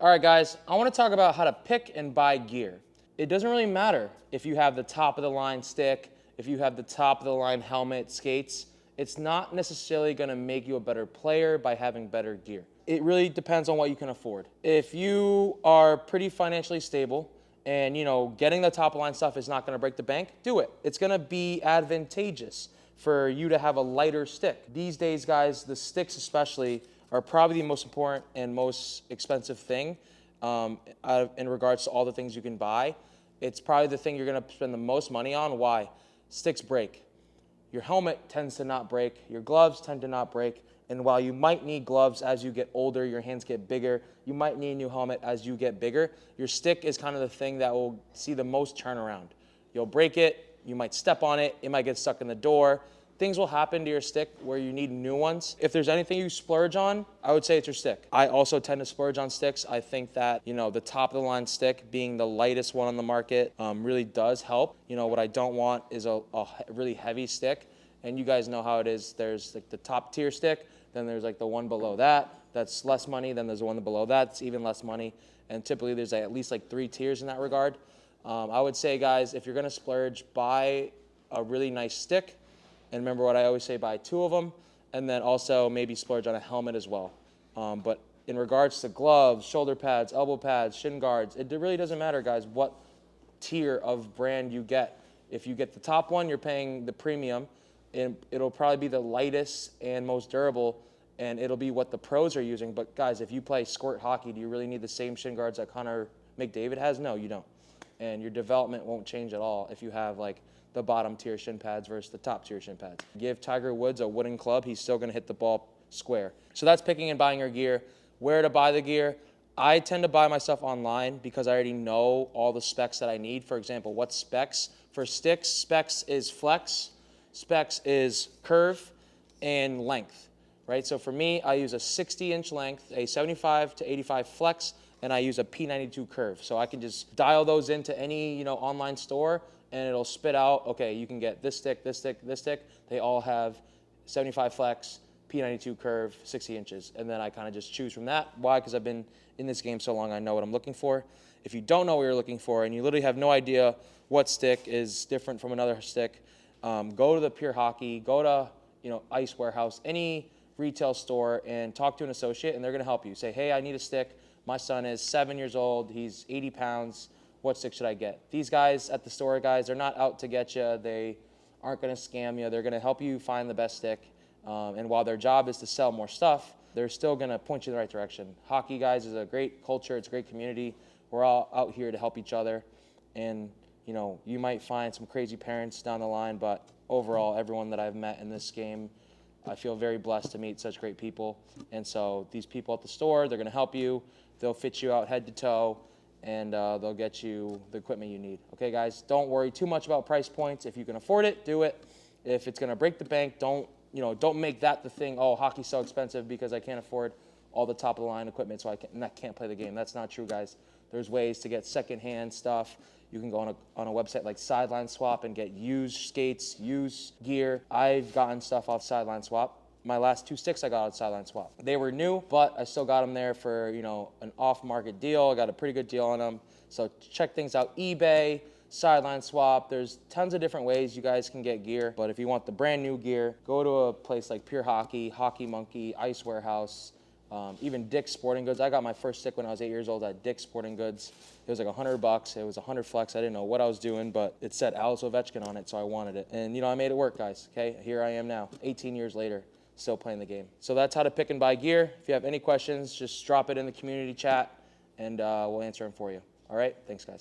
All right, guys, I want to talk about how to pick and buy gear. It doesn't really matter if you have the top of the line stick, if you have the top of the line helmet, skates. It's not necessarily going to make you a better player by having better gear. It really depends on what you can afford. If you are pretty financially stable and getting the top of the line stuff is not going to break the bank, do it. It's going to be advantageous for you to have a lighter stick. These days, guys, the sticks especially are probably the most important and most expensive thing in regards to all the things you can buy. It's probably the thing you're going to spend the most money on. Why? Sticks break. Your helmet tends to not break. Your gloves tend to not break. And while you might need gloves as you get older, your hands get bigger, you might need a new helmet as you get bigger, your stick is kind of the thing that will see the most turnaround. You'll break it, you might step on it, it might get stuck in the door. Things will happen to your stick where you need new ones. If there's anything you splurge on, I would say it's your stick. I also tend to splurge on sticks. I think that, the top of the line stick being the lightest one on the market really does help. What I don't want is a really heavy stick. And you guys know how it is. There's like the top tier stick, then there's like the one below that. That's less money. Then there's the one below that. It's even less money. And typically there's at least like 3 tiers in that regard. I would say, guys, if you're gonna splurge, buy a really nice stick. And remember what I always say, buy 2 of them, and then also maybe splurge on a helmet as well. But in regards to gloves, shoulder pads, elbow pads, shin guards, it really doesn't matter, guys, what tier of brand you get. If you get the top one, you're paying the premium, and it'll probably be the lightest and most durable, and it'll be what the pros are using. But guys, if you play squirt hockey, do you really need the same shin guards that Connor McDavid has? No, you don't. And your development won't change at all if you have like the bottom tier shin pads versus the top tier shin pads. Give Tiger Woods a wooden club, he's still gonna hit the ball square. So that's picking and buying your gear. Where to buy the gear? I tend to buy my stuff online because I already know all the specs that I need. For example, what specs? For sticks, specs is flex, specs is curve, and length, right? So for me, I use a 60-inch length, a 75 to 85 flex, and I use a P92 curve. So I can just dial those into any online store, and it'll spit out, okay, you can get this stick, this stick, this stick. They all have 75 flex, P92 curve, 60 inches. And then I kind of just choose from that. Why? Because I've been in this game so long, I know what I'm looking for. If you don't know what you're looking for and you literally have no idea what stick is different from another stick, go to the Pure Hockey, go to Ice Warehouse, any retail store, and talk to an associate, and they're going to help you. Say, hey, I need a stick. My son is 7 years old. He's 80 pounds. What stick should I get? These guys at the store, guys, they're not out to get you. They aren't going to scam you. They're going to help you find the best stick. And while their job is to sell more stuff, they're still going to point you in the right direction. Hockey, guys, is a great culture. It's a great community. We're all out here to help each other. And, you might find some crazy parents down the line, but overall, everyone that I've met in this game, I feel very blessed to meet such great people. And so these people at the store, they're going to help you. They'll fit you out head to toe, and they'll get you the equipment you need. Okay, guys, don't worry too much about price points. If you can afford it, do it. If it's going to break the bank, don't make that the thing, oh, hockey's so expensive because I can't afford all the top-of-the-line equipment, so I can't play the game. That's not true, guys. There's ways to get secondhand stuff. You can go on a website like Sideline Swap and get used skates, used gear. I've gotten stuff off Sideline Swap. My last 2 sticks I got on Sideline Swap. They were new, but I still got them there for an off-market deal. I got a pretty good deal on them. So check things out. eBay, Sideline Swap. There's tons of different ways you guys can get gear. But if you want the brand new gear, go to a place like Pure Hockey, Hockey Monkey, Ice Warehouse, even Dick's Sporting Goods. I got my first stick when I was 8 years old at Dick's Sporting Goods. It was like $100. It was 100 flex. I didn't know what I was doing, but it said Alex Ovechkin on it, so I wanted it. And I made it work, guys. Okay, here I am now, 18 years later, still playing the game. So that's how to pick and buy gear. If you have any questions, just drop it in the community chat, and we'll answer them for you. All right, thanks, guys.